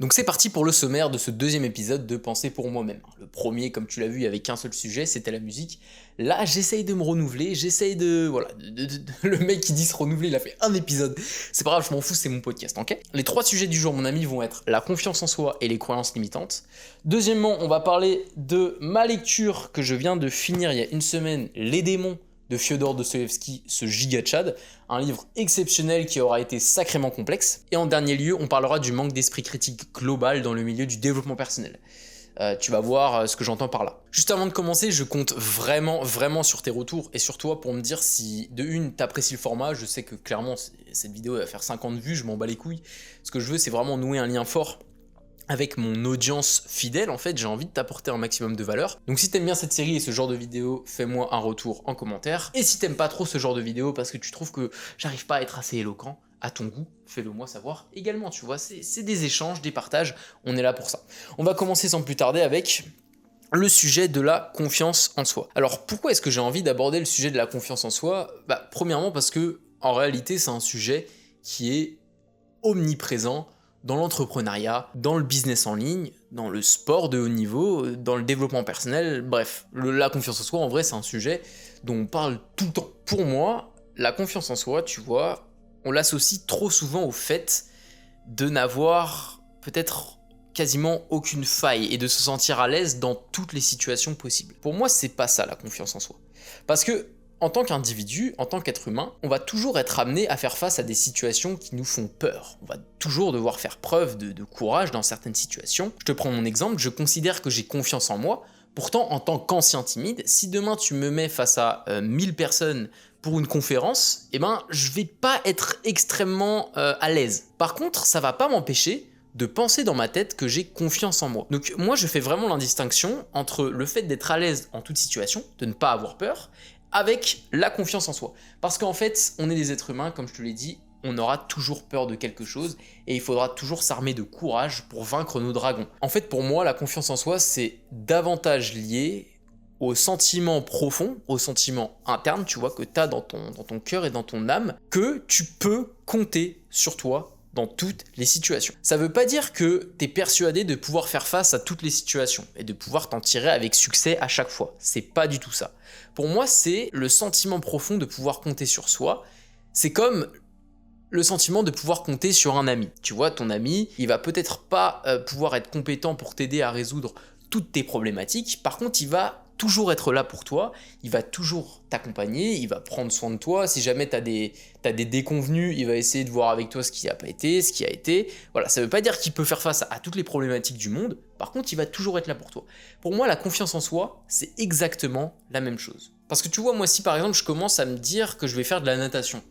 Donc c'est parti pour le sommaire de ce deuxième épisode de Penser pour moi-même. Le premier, comme tu l'as vu, il n'y avait qu'un seul sujet, c'était la musique. Là, j'essaye de me renouveler, j'essaye de... Voilà, le mec qui dit se renouveler, il a fait un épisode. C'est pas grave, je m'en fous, c'est mon podcast, ok? Les trois sujets du jour, mon ami, vont être la confiance en soi et les croyances limitantes. Deuxièmement, on va parler de ma lecture que je viens de finir il y a une semaine, Les démons de Fyodor Dostoïevski, ce giga tchad, un livre exceptionnel qui aura été sacrément complexe. Et en dernier lieu, on parlera du manque d'esprit critique global dans le milieu du développement personnel. Tu vas voir ce que j'entends par là. Juste avant de commencer, je compte vraiment sur tes retours et sur toi pour me dire si, de une, t'apprécies le format. Je sais que clairement, cette vidéo va faire 50 vues, je m'en bats les couilles. Ce que je veux, c'est vraiment nouer un lien fort avec mon audience fidèle. En fait, j'ai envie de t'apporter un maximum de valeur. Donc si t'aimes bien cette série et ce genre de vidéo, fais-moi un retour en commentaire. Et si t'aimes pas trop ce genre de vidéo parce que tu trouves que j'arrive pas à être assez éloquent, à ton goût, fais-le moi savoir également, tu vois, c'est des échanges, des partages, on est là pour ça. On va commencer sans plus tarder avec le sujet de la confiance en soi. Alors pourquoi est-ce que j'ai envie d'aborder le sujet de la confiance en soi ? Premièrement parce que en réalité c'est un sujet qui est omniprésent dans l'entrepreneuriat, dans le business en ligne, dans le sport de haut niveau, dans le développement personnel, bref, la confiance en soi, en vrai, c'est un sujet dont on parle tout le temps. Pour moi, la confiance en soi, tu vois, on l'associe trop souvent au fait de n'avoir peut-être quasiment aucune faille et de se sentir à l'aise dans toutes les situations possibles. Pour moi, c'est pas ça la confiance en soi. Parce que en tant qu'individu, en tant qu'être humain, on va toujours être amené à faire face à des situations qui nous font peur. On va toujours devoir faire preuve de courage dans certaines situations. Je te prends mon exemple, je considère que j'ai confiance en moi. Pourtant, en tant qu'ancien timide, si demain tu me mets face à 1000 personnes pour une conférence, je vais pas être extrêmement à l'aise. Par contre, ça va pas m'empêcher de penser dans ma tête que j'ai confiance en moi. Donc moi, je fais vraiment l'indistinction entre le fait d'être à l'aise en toute situation, de ne pas avoir peur, avec la confiance en soi. Parce qu'en fait, on est des êtres humains, comme je te l'ai dit, on aura toujours peur de quelque chose et il faudra toujours s'armer de courage pour vaincre nos dragons. En fait, pour moi, la confiance en soi, c'est davantage lié au sentiment profond, au sentiment interne, tu vois, que tu as dans ton cœur et dans ton âme, que tu peux compter sur toi dans toutes les situations. Ça veut pas dire que t'es persuadé de pouvoir faire face à toutes les situations et de pouvoir t'en tirer avec succès à chaque fois. C'est pas du tout ça. Pour moi, c'est le sentiment profond de pouvoir compter sur soi. C'est comme le sentiment de pouvoir compter sur un ami. Tu vois, ton ami, il va peut-être pas pouvoir être compétent pour t'aider à résoudre toutes tes problématiques. Par contre, il va toujours être là pour toi, il va toujours t'accompagner, il va prendre soin de toi. Si jamais t'as des déconvenus, il va essayer de voir avec toi ce qui n'a pas été, ce qui a été. Voilà, ça veut pas dire qu'il peut faire face à toutes les problématiques du monde. Par contre, il va toujours être là pour toi. Pour moi, la confiance en soi, c'est exactement la même chose. Parce que tu vois, moi, si par exemple, je commence à me dire que je vais faire de la natation,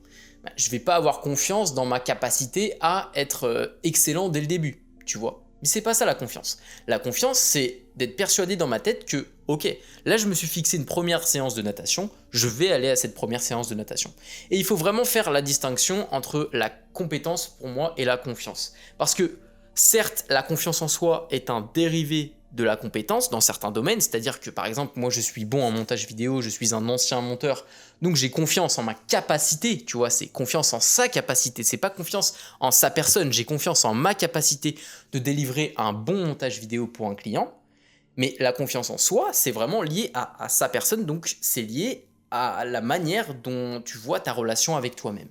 je vais pas avoir confiance dans ma capacité à être excellent dès le début, tu vois. Mais c'est pas ça la confiance. La confiance, c'est d'être persuadé dans ma tête que, ok, là je me suis fixé une première séance de natation, je vais aller à cette première séance de natation. Et il faut vraiment faire la distinction entre la compétence pour moi et la confiance. Parce que certes, la confiance en soi est un dérivé de la compétence dans certains domaines, c'est-à-dire que par exemple, moi je suis bon en montage vidéo, je suis un ancien monteur, donc j'ai confiance en ma capacité, tu vois, c'est confiance en sa capacité, c'est pas confiance en sa personne, j'ai confiance en ma capacité de délivrer un bon montage vidéo pour un client, mais la confiance en soi, c'est vraiment lié à sa personne, donc c'est lié à la manière dont tu vois ta relation avec toi-même.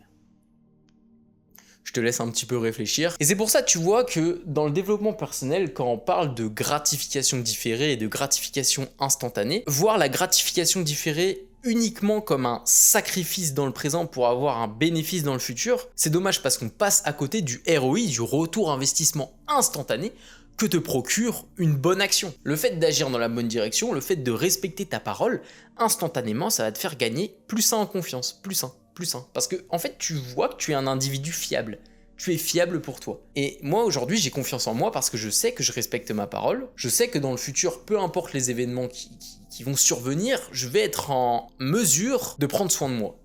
Je te laisse un petit peu réfléchir. Et c'est pour ça, tu vois, que dans le développement personnel, quand on parle de gratification différée et de gratification instantanée, voir la gratification différée uniquement comme un sacrifice dans le présent pour avoir un bénéfice dans le futur, c'est dommage parce qu'on passe à côté du ROI, du retour investissement instantané, que te procure une bonne action. Le fait d'agir dans la bonne direction, le fait de respecter ta parole, instantanément, ça va te faire gagner plus 1 en confiance, plus 1. Parce que en fait, tu vois que tu es un individu fiable. Tu es fiable pour toi. Et moi, aujourd'hui, j'ai confiance en moi parce que je sais que je respecte ma parole. Je sais que dans le futur, peu importe les événements qui vont survenir, je vais être en mesure de prendre soin de moi.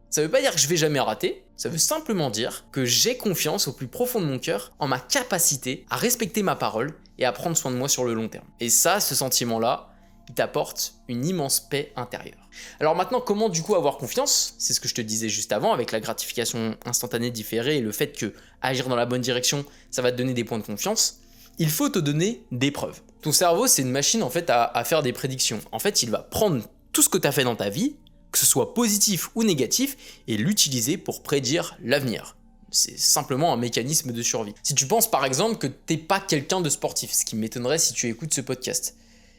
Ça veut pas dire que je vais jamais rater, ça veut simplement dire que j'ai confiance au plus profond de mon cœur en ma capacité à respecter ma parole et à prendre soin de moi sur le long terme. Et ça, ce sentiment-là, il t'apporte une immense paix intérieure. Alors maintenant, comment du coup avoir confiance? C'est ce que je te disais juste avant avec la gratification instantanée différée et le fait que agir dans la bonne direction, ça va te donner des points de confiance. Il faut te donner des preuves. Ton cerveau, c'est une machine en fait à faire des prédictions. En fait, il va prendre tout ce que tu as fait dans ta vie, que ce soit positif ou négatif, et l'utiliser pour prédire l'avenir. C'est simplement un mécanisme de survie. Si tu penses par exemple que t'es pas quelqu'un de sportif, ce qui m'étonnerait si tu écoutes ce podcast,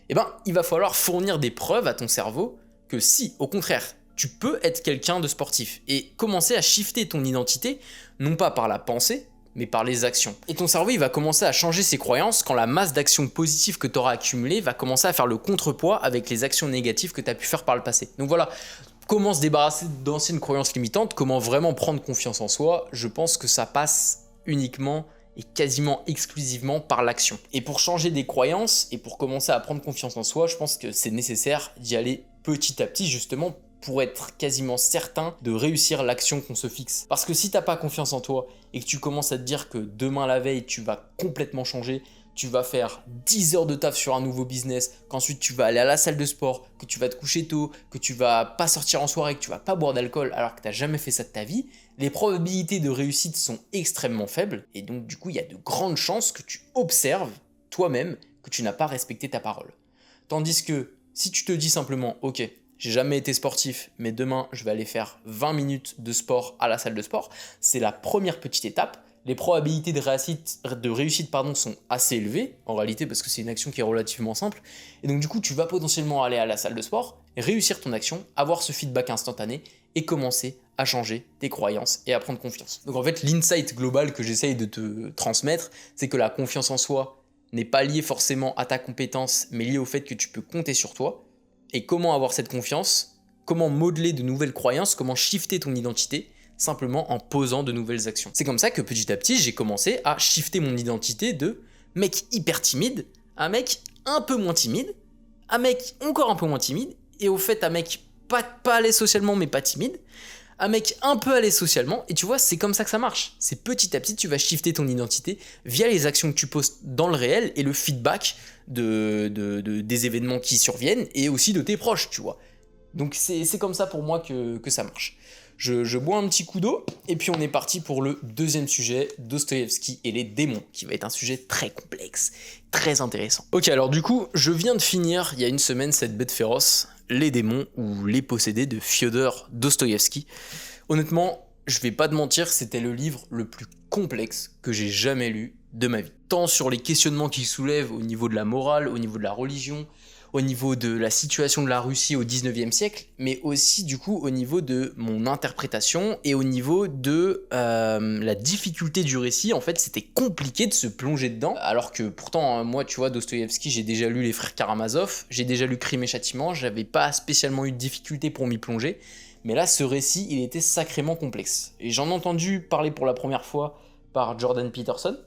eh ben, il va falloir fournir des preuves à ton cerveau que si, au contraire, tu peux être quelqu'un de sportif et commencer à shifter ton identité, non pas par la pensée, mais par les actions. Et ton cerveau, il va commencer à changer ses croyances quand la masse d'actions positives que tu auras accumulées va commencer à faire le contrepoids avec les actions négatives que tu as pu faire par le passé. Donc voilà, comment se débarrasser d'anciennes croyances limitantes, comment vraiment prendre confiance en soi, je pense que ça passe uniquement et quasiment exclusivement par l'action. Et pour changer des croyances et pour commencer à prendre confiance en soi, je pense que c'est nécessaire d'y aller petit à petit justement pour être quasiment certain de réussir l'action qu'on se fixe. Parce que si t'as pas confiance en toi et que tu commences à te dire que demain la veille tu vas complètement changer, tu vas faire 10 heures de taf sur un nouveau business, qu'ensuite tu vas aller à la salle de sport, que tu vas te coucher tôt, que tu vas pas sortir en soirée, que tu vas pas boire d'alcool alors que t'as jamais fait ça de ta vie, les probabilités de réussite sont extrêmement faibles et donc du coup il y a de grandes chances que tu observes toi-même que tu n'as pas respecté ta parole. Tandis que si tu te dis simplement ok, j'ai jamais été sportif, mais demain je vais aller faire 20 minutes de sport à la salle de sport, c'est la première petite étape. Les probabilités de réussite sont assez élevées, en réalité parce que c'est une action qui est relativement simple. Et donc du coup, tu vas potentiellement aller à la salle de sport, réussir ton action, avoir ce feedback instantané et commencer à changer tes croyances et à prendre confiance. Donc en fait, l'insight global que j'essaye de te transmettre, c'est que la confiance en soi n'est pas liée forcément à ta compétence, mais liée au fait que tu peux compter sur toi. Et comment avoir cette confiance? Comment modeler de nouvelles croyances? Comment shifter ton identité? Simplement en posant de nouvelles actions. C'est comme ça que petit à petit, j'ai commencé à shifter mon identité de mec hyper timide à mec un peu moins timide, à mec encore un peu moins timide, et au fait à mec pas à l'aise socialement mais pas timide, à mec un peu à l'aise socialement, et tu vois, c'est comme ça que ça marche. C'est petit à petit, tu vas shifter ton identité via les actions que tu postes dans le réel et le feedback des événements qui surviennent et aussi de tes proches, tu vois. Donc c'est comme ça pour moi que ça marche. Je bois un petit coup d'eau et puis on est parti pour le deuxième sujet, Dostoïevski et les démons, qui va être un sujet très complexe, très intéressant. Ok, alors du coup, je viens de finir il y a une semaine cette bête féroce, Les démons ou Les possédés de Fyodor Dostoïevski. Honnêtement, je vais pas te mentir, c'était le livre le plus complexe que j'ai jamais lu de ma vie. Tant sur les questionnements qu'il soulève au niveau de la morale, au niveau de la religion, au niveau de la situation de la Russie au 19e siècle, mais aussi du coup au niveau de mon interprétation et au niveau de la difficulté du récit. En fait, c'était compliqué de se plonger dedans, alors que pourtant, moi, tu vois, Dostoïevski, j'ai déjà lu Les Frères Karamazov, j'ai déjà lu Crime et Châtiment, j'avais pas spécialement eu de difficulté pour m'y plonger, mais là, ce récit, il était sacrément complexe. Et j'en ai entendu parler pour la première fois par Jordan Peterson,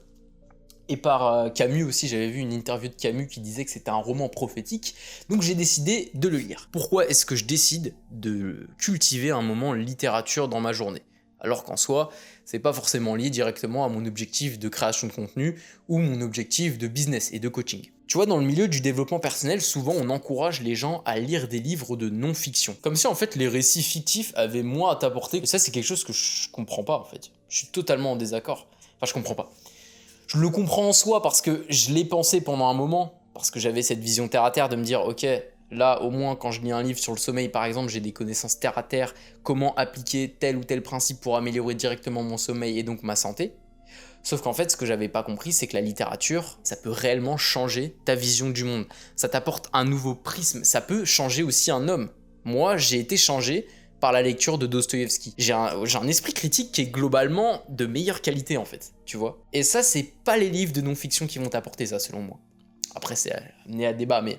et par Camus aussi. J'avais vu une interview de Camus qui disait que c'était un roman prophétique, donc j'ai décidé de le lire. Pourquoi est-ce que je décide de cultiver un moment littérature dans ma journée? Alors qu'en soi, c'est pas forcément lié directement à mon objectif de création de contenu ou mon objectif de business et de coaching. Tu vois, dans le milieu du développement personnel, souvent on encourage les gens à lire des livres de non-fiction. Comme si en fait les récits fictifs avaient moins à t'apporter. Et ça, c'est quelque chose que je comprends pas en fait. Je suis totalement en désaccord. Enfin, je comprends pas. Je le comprends en soi parce que je l'ai pensé pendant un moment, parce que j'avais cette vision terre à terre de me dire ok, là au moins quand je lis un livre sur le sommeil par exemple, j'ai des connaissances terre à terre, comment appliquer tel ou tel principe pour améliorer directement mon sommeil et donc ma santé. Sauf qu'en fait, ce que j'avais pas compris, c'est que la littérature, ça peut réellement changer ta vision du monde. Ça t'apporte un nouveau prisme, ça peut changer aussi un homme. Moi, j'ai été changé par la lecture de Dostoïevski. J'ai un esprit critique qui est globalement de meilleure qualité en fait, tu vois. Et ça, c'est pas les livres de non-fiction qui vont t'apporter ça, selon moi. Après, c'est amené à débat, mais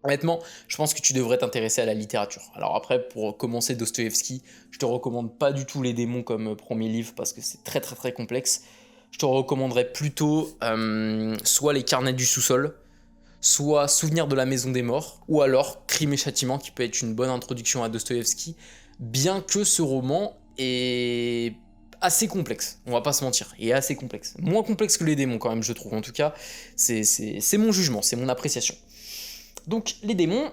honnêtement, je pense que tu devrais t'intéresser à la littérature. Alors après, pour commencer Dostoïevski, je te recommande pas du tout Les démons comme premier livre parce que c'est très très très complexe. Je te recommanderais plutôt soit Les carnets du sous-sol, soit Souvenirs de la maison des morts, ou alors Crime et Châtiment, qui peut être une bonne introduction à Dostoïevski, bien que ce roman est assez complexe, on va pas se mentir, il est assez complexe. Moins complexe que Les démons quand même, je trouve, en tout cas, c'est mon jugement, c'est mon appréciation. Donc les démons,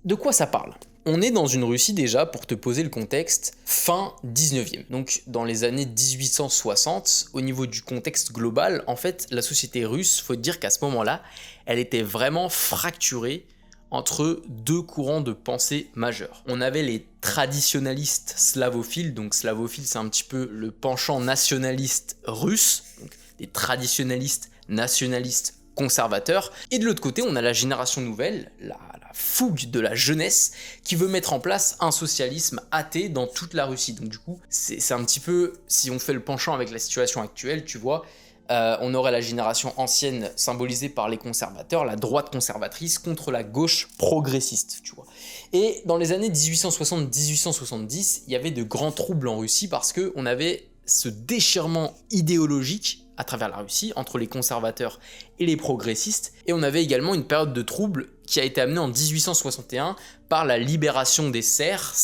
de quoi ça parle ? On est dans une Russie déjà, pour te poser le contexte, fin 19e. Donc dans les années 1860, au niveau du contexte global, en fait, la société russe, faut dire qu'à ce moment-là, elle était vraiment fracturée entre deux courants de pensée majeurs. On avait les traditionalistes slavophiles, donc slavophile c'est un petit peu le penchant nationaliste russe, donc des traditionalistes nationalistes conservateurs, et de l'autre côté on a la génération nouvelle, la fougue de la jeunesse qui veut mettre en place un socialisme athée dans toute la Russie. Donc du coup c'est un petit peu, si on fait le penchant avec la situation actuelle, tu vois, on aurait la génération ancienne symbolisée par les conservateurs, la droite conservatrice contre la gauche progressiste, tu vois. Et dans les années 1860-1870, il y avait de grands troubles en Russie parce qu'on avait ce déchirement idéologique à travers la Russie entre les conservateurs et les progressistes, et on avait également une période de troubles qui a été amenée en 1861 par la libération des serfs,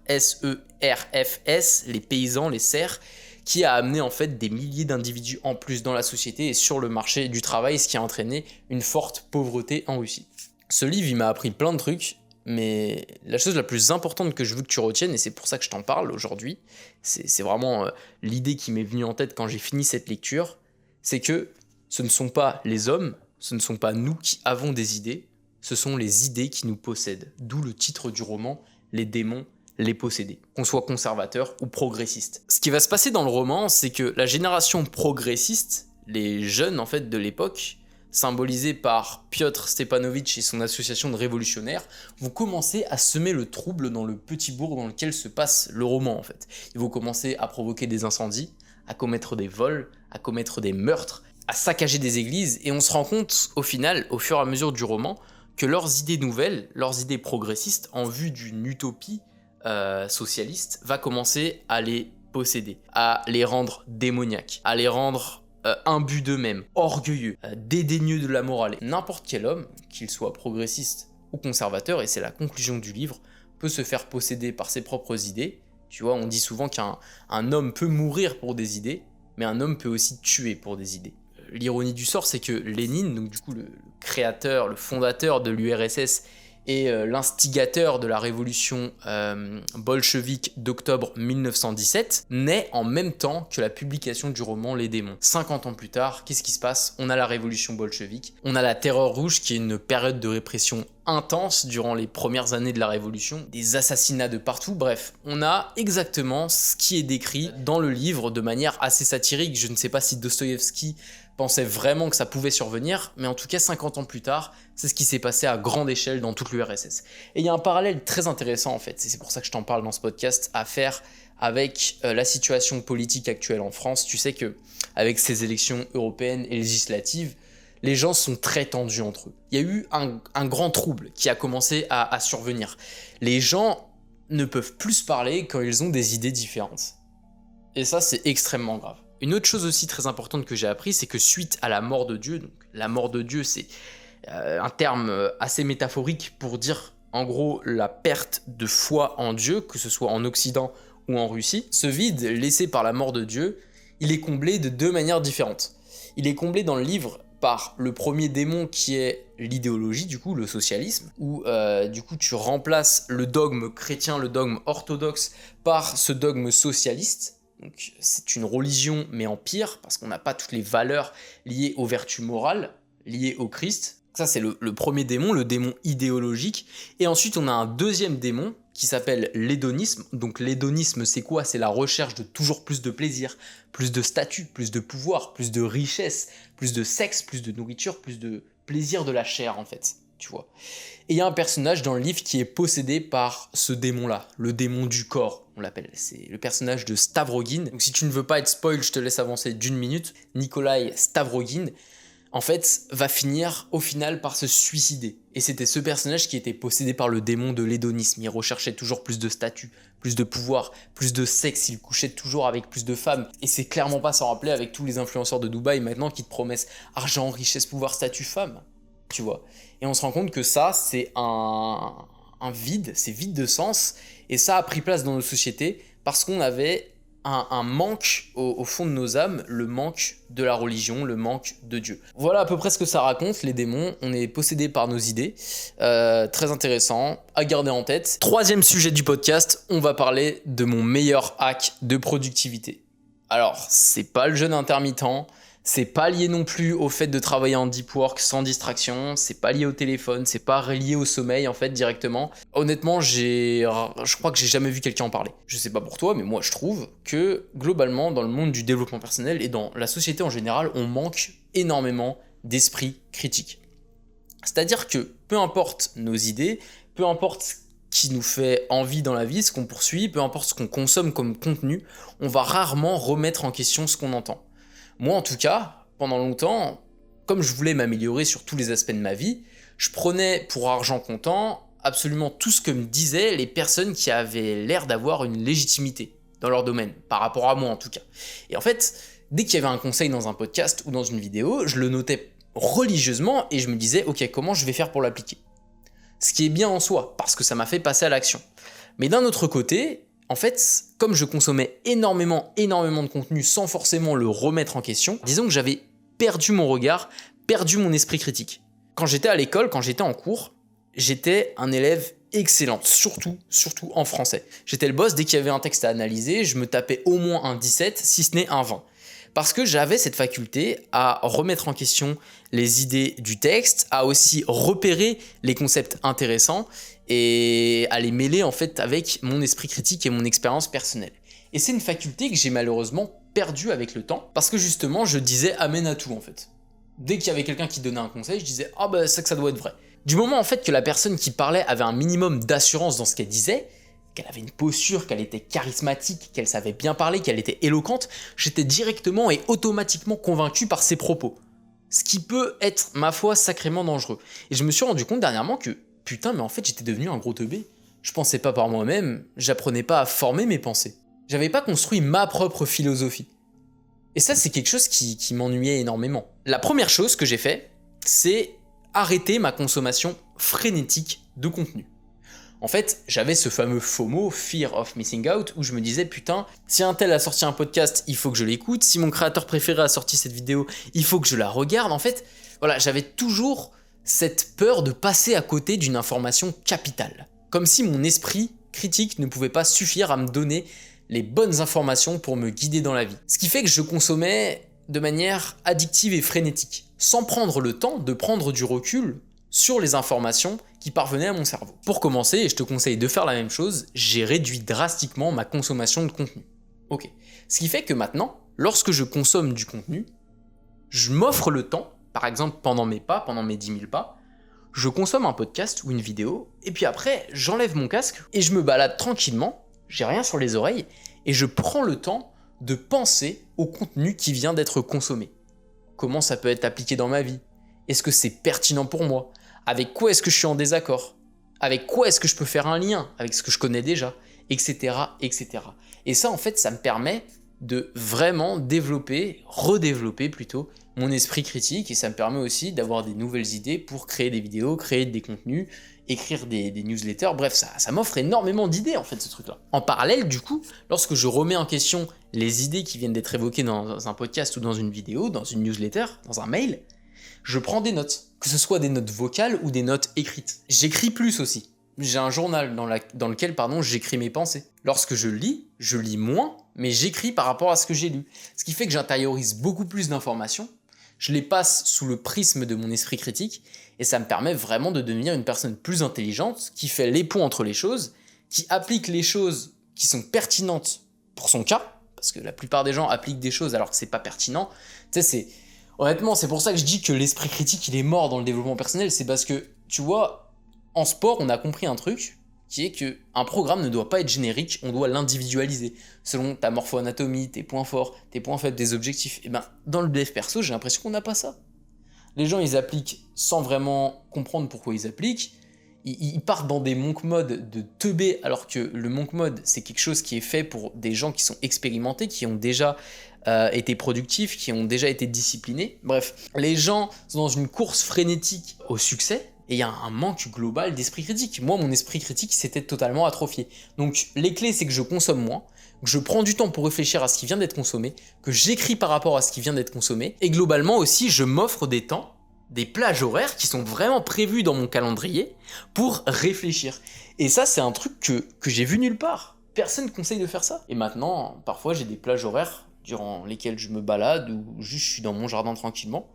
S-E-R-F-S, les paysans, les serfs, qui a amené en fait des milliers d'individus en plus dans la société et sur le marché du travail, ce qui a entraîné une forte pauvreté en Russie. Ce livre, il m'a appris plein de trucs, mais la chose la plus importante que je veux que tu retiennes, et c'est pour ça que je t'en parle aujourd'hui, c'est vraiment l'idée qui m'est venue en tête quand j'ai fini cette lecture, c'est que ce ne sont pas les hommes, ce ne sont pas nous qui avons des idées, ce sont les idées qui nous possèdent. D'où le titre du roman, Les démons, les posséder, qu'on soit conservateur ou progressiste. Ce qui va se passer dans le roman, c'est que la génération progressiste, les jeunes en fait de l'époque, symbolisés par Piotr Stepanovitch et son association de révolutionnaires, vont commencer à semer le trouble dans le petit bourg dans lequel se passe le roman en fait. Ils vont commencer à provoquer des incendies, à commettre des vols, à commettre des meurtres, à saccager des églises, et on se rend compte au final, au fur et à mesure du roman, que leurs idées nouvelles, leurs idées progressistes, en vue d'une utopie socialiste, va commencer à les posséder, à les rendre démoniaques, à les rendre imbus d'eux-mêmes, orgueilleux, dédaigneux de la morale. N'importe quel homme, qu'il soit progressiste ou conservateur, et c'est la conclusion du livre, peut se faire posséder par ses propres idées. Tu vois, on dit souvent qu'un homme peut mourir pour des idées, mais un homme peut aussi tuer pour des idées. L'ironie du sort, c'est que Lénine, donc du coup le créateur, le fondateur de l'URSS et l'instigateur de la révolution bolchevique d'octobre 1917, naît en même temps que la publication du roman Les démons. 50 ans plus tard, qu'est-ce qui se passe ? On a la révolution bolchevique, on a la terreur rouge qui est une période de répression intense durant les premières années de la révolution, des assassinats de partout, bref, on a exactement ce qui est décrit dans le livre de manière assez satirique. Je ne sais pas si Dostoïevski pensait vraiment que ça pouvait survenir, mais en tout cas 50 ans plus tard, c'est ce qui s'est passé à grande échelle dans toute l'URSS. Et il y a un parallèle très intéressant en fait, et c'est pour ça que je t'en parle dans ce podcast, à faire avec la situation politique actuelle en France. Tu sais que avec ces élections européennes et législatives, les gens sont très tendus entre eux. Il y a eu un grand trouble qui a commencé à survenir. Les gens ne peuvent plus se parler quand ils ont des idées différentes. Et ça, c'est extrêmement grave. Une autre chose aussi très importante que j'ai appris, c'est que suite à la mort de Dieu, donc la mort de Dieu, c'est un terme assez métaphorique pour dire en gros la perte de foi en Dieu, que ce soit en Occident ou en Russie. Ce vide laissé par la mort de Dieu, il est comblé de deux manières différentes. Il est comblé dans le livre par le premier démon qui est l'idéologie, du coup le socialisme, où du coup tu remplaces le dogme chrétien, le dogme orthodoxe par ce dogme socialiste. Donc c'est une religion mais en pire, parce qu'on n'a pas toutes les valeurs liées aux vertus morales, liées au Christ. Ça c'est le premier démon, le démon idéologique. Et ensuite on a un deuxième démon qui s'appelle l'hédonisme. Donc l'hédonisme c'est quoi ? C'est la recherche de toujours plus de plaisir, plus de statut, plus de pouvoir, plus de richesse, plus de sexe, plus de nourriture, plus de plaisir de la chair en fait, tu vois. Et il y a un personnage dans le livre qui est possédé par ce démon-là, le démon du corps, on l'appelle. C'est le personnage de Stavrogin. Donc si tu ne veux pas être spoil, je te laisse avancer d'une minute. Nikolai Stavrogin, en fait, va finir au final par se suicider. Et c'était ce personnage qui était possédé par le démon de l'hédonisme. Il recherchait toujours plus de statut, plus de pouvoir, plus de sexe. Il couchait toujours avec plus de femmes. Et c'est clairement pas sans rappeler avec tous les influenceurs de Dubaï maintenant qui te promettent argent, richesse, pouvoir, statut, femme. Tu vois. Et on se rend compte que ça, c'est un vide, c'est vide de sens. Et ça a pris place dans nos sociétés parce qu'on avait un manque au fond de nos âmes, le manque de la religion, le manque de Dieu. Voilà à peu près ce que ça raconte, les démons. On est possédé par nos idées. Très intéressant, à garder en tête. Troisième sujet du podcast, on va parler de mon meilleur hack de productivité. Alors, c'est pas le jeûne intermittent, c'est pas lié non plus au fait de travailler en deep work sans distraction, c'est pas lié au téléphone, c'est pas relié au sommeil en fait directement. Honnêtement, je crois que j'ai jamais vu quelqu'un en parler. Je sais pas pour toi, mais moi je trouve que globalement dans le monde du développement personnel et dans la société en général, on manque énormément d'esprit critique. C'est-à-dire que peu importe nos idées, peu importe ce qui nous fait envie dans la vie, ce qu'on poursuit, peu importe ce qu'on consomme comme contenu, on va rarement remettre en question ce qu'on entend. Moi, en tout cas, pendant longtemps, comme je voulais m'améliorer sur tous les aspects de ma vie, je prenais pour argent comptant absolument tout ce que me disaient les personnes qui avaient l'air d'avoir une légitimité dans leur domaine, par rapport à moi en tout cas. Et en fait, dès qu'il y avait un conseil dans un podcast ou dans une vidéo, je le notais religieusement et je me disais, ok, comment je vais faire pour l'appliquer ? Ce qui est bien en soi, parce que ça m'a fait passer à l'action. Mais d'un autre côté, en fait, comme je consommais énormément de contenu sans forcément le remettre en question, disons que j'avais perdu mon regard, perdu mon esprit critique. Quand j'étais à l'école, quand j'étais en cours, j'étais un élève excellent, surtout en français. J'étais le boss, dès qu'il y avait un texte à analyser, je me tapais au moins un 17, si ce n'est un 20. Parce que j'avais cette faculté à remettre en question les idées du texte, à aussi repérer les concepts intéressants et à les mêler en fait avec mon esprit critique et mon expérience personnelle. Et c'est une faculté que j'ai malheureusement perdue avec le temps, parce que justement je disais amen à tout en fait. Dès qu'il y avait quelqu'un qui donnait un conseil, je disais ah bah c'est que ça doit être vrai. Du moment en fait que la personne qui parlait avait un minimum d'assurance dans ce qu'elle disait, qu'elle avait une posture, qu'elle était charismatique, qu'elle savait bien parler, qu'elle était éloquente, j'étais directement et automatiquement convaincu par ses propos. Ce qui peut être, ma foi, sacrément dangereux. Et je me suis rendu compte dernièrement que, putain, mais en fait, j'étais devenu un gros teubé. Je pensais pas par moi-même, j'apprenais pas à former mes pensées. J'avais pas construit ma propre philosophie. Et ça, c'est quelque chose qui m'ennuyait énormément. La première chose que j'ai fait, c'est arrêter ma consommation frénétique de contenu. En fait, j'avais ce fameux FOMO, Fear of Missing Out, où je me disais, putain, si un tel a sorti un podcast, il faut que je l'écoute. Si mon créateur préféré a sorti cette vidéo, il faut que je la regarde. En fait, voilà, j'avais toujours cette peur de passer à côté d'une information capitale. Comme si mon esprit critique ne pouvait pas suffire à me donner les bonnes informations pour me guider dans la vie. Ce qui fait que je consommais de manière addictive et frénétique, sans prendre le temps de prendre du recul sur les informations qui parvenaient à mon cerveau. Pour commencer, et je te conseille de faire la même chose, j'ai réduit drastiquement ma consommation de contenu. Ok. Ce qui fait que maintenant, lorsque je consomme du contenu, je m'offre le temps, par exemple pendant mes pas, pendant mes 10 000 pas, je consomme un podcast ou une vidéo, et puis après, j'enlève mon casque et je me balade tranquillement, j'ai rien sur les oreilles, et je prends le temps de penser au contenu qui vient d'être consommé. Comment ça peut être appliqué dans ma vie ? Est-ce que c'est pertinent pour moi ? Avec quoi est-ce que je suis en désaccord ? Avec quoi est-ce que je peux faire un lien avec ce que je connais déjà ? Etc. etc. Et ça, en fait, ça me permet de vraiment redévelopper plutôt, mon esprit critique, et ça me permet aussi d'avoir des nouvelles idées pour créer des vidéos, créer des contenus, écrire des newsletters, bref, ça m'offre énormément d'idées en fait ce truc-là. En parallèle, du coup, lorsque je remets en question les idées qui viennent d'être évoquées dans un podcast ou dans une vidéo, dans une newsletter, dans un mail, je prends des notes, que ce soit des notes vocales ou des notes écrites. J'écris plus aussi. J'ai un journal dans lequel j'écris mes pensées. Lorsque je lis moins, mais j'écris par rapport à ce que j'ai lu. Ce qui fait que j'intériorise beaucoup plus d'informations, je les passe sous le prisme de mon esprit critique, et ça me permet vraiment de devenir une personne plus intelligente, qui fait les ponts entre les choses, qui applique les choses qui sont pertinentes pour son cas, parce que la plupart des gens appliquent des choses alors que c'est pas pertinent. Tu sais, honnêtement, c'est pour ça que je dis que l'esprit critique, il est mort dans le développement personnel, c'est parce que, tu vois, en sport, on a compris un truc, qui est qu'un programme ne doit pas être générique, on doit l'individualiser, selon ta morpho-anatomie, tes points forts, tes points faibles, tes objectifs. Et ben, dans le dev perso, j'ai l'impression qu'on n'a pas ça. Les gens, ils appliquent sans vraiment comprendre pourquoi ils appliquent, ils partent dans des monk modes de teubé, alors que le monk mode, c'est quelque chose qui est fait pour des gens qui sont expérimentés, qui ont déjà été productifs, qui ont déjà été disciplinés. Bref, les gens sont dans une course frénétique au succès, et il y a un manque global d'esprit critique. Moi, mon esprit critique s'était totalement atrophié. Donc les clés, c'est que je consomme moins, que je prends du temps pour réfléchir à ce qui vient d'être consommé, que j'écris par rapport à ce qui vient d'être consommé, et globalement aussi, je m'offre des temps, des plages horaires qui sont vraiment prévus dans mon calendrier pour réfléchir. Et ça, c'est un truc que j'ai vu nulle part. Personne ne conseille de faire ça. Et maintenant, parfois, j'ai des plages horaires durant lesquelles je me balade ou juste je suis dans mon jardin tranquillement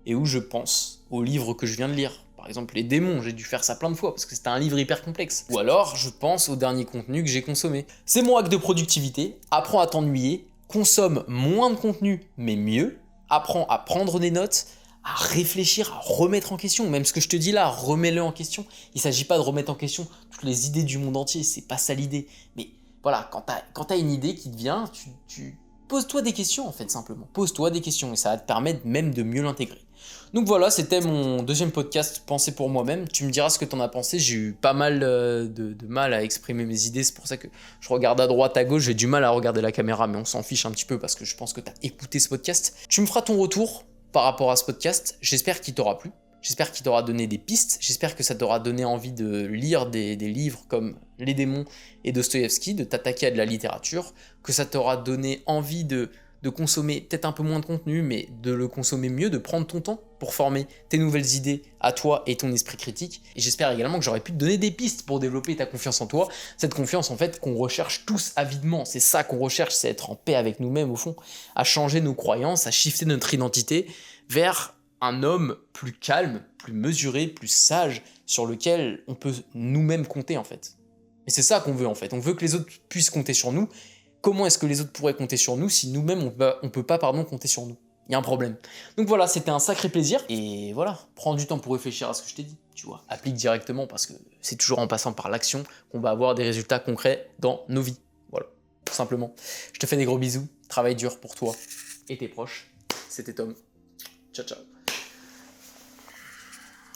et où je pense aux livres que je viens de lire. Par exemple, Les Démons, j'ai dû faire ça plein de fois parce que c'était un livre hyper complexe. Ou alors, je pense au dernier contenu que j'ai consommé. C'est mon hack de productivité, apprends à t'ennuyer, consomme moins de contenu mais mieux, apprends à prendre des notes, à réfléchir, à remettre en question. Même ce que je te dis là, remets-le en question. Il ne s'agit pas de remettre en question toutes les idées du monde entier, c'est pas ça l'idée. Mais voilà, quand t'as une idée qui te vient, tu pose-toi des questions en fait, simplement. Pose-toi des questions et ça va te permettre même de mieux l'intégrer. Donc voilà, c'était mon deuxième podcast, Penser pour moi-même. Tu me diras ce que t'en as pensé. J'ai eu pas mal de mal à exprimer mes idées. C'est pour ça que je regarde à droite, à gauche. J'ai du mal à regarder la caméra, mais on s'en fiche un petit peu parce que je pense que t'as écouté ce podcast. Tu me feras ton retour par rapport à ce podcast. J'espère qu'il t'aura plu. J'espère qu'il t'aura donné des pistes. J'espère que ça t'aura donné envie de lire des livres comme Les Démons et Dostoïevski, de t'attaquer à de la littérature. Que ça t'aura donné envie de consommer peut-être un peu moins de contenu, mais de le consommer mieux, de prendre ton temps pour former tes nouvelles idées à toi et ton esprit critique. Et j'espère également que j'aurai pu te donner des pistes pour développer ta confiance en toi. Cette confiance en fait qu'on recherche tous avidement. C'est ça qu'on recherche, c'est être en paix avec nous-mêmes au fond, à changer nos croyances, à shifter notre identité vers un homme plus calme, plus mesuré, plus sage, sur lequel on peut nous-mêmes compter en fait. Et c'est ça qu'on veut en fait. On veut que les autres puissent compter sur nous. Comment est-ce que les autres pourraient compter sur nous si nous-mêmes on peut pas compter sur nous? Il y a un problème. Donc voilà, c'était un sacré plaisir. Et voilà, prends du temps pour réfléchir à ce que je t'ai dit. Tu vois, applique directement parce que c'est toujours en passant par l'action qu'on va avoir des résultats concrets dans nos vies. Voilà, tout simplement. Je te fais des gros bisous. Travaille dur pour toi et tes proches. C'était Tom. Ciao, ciao.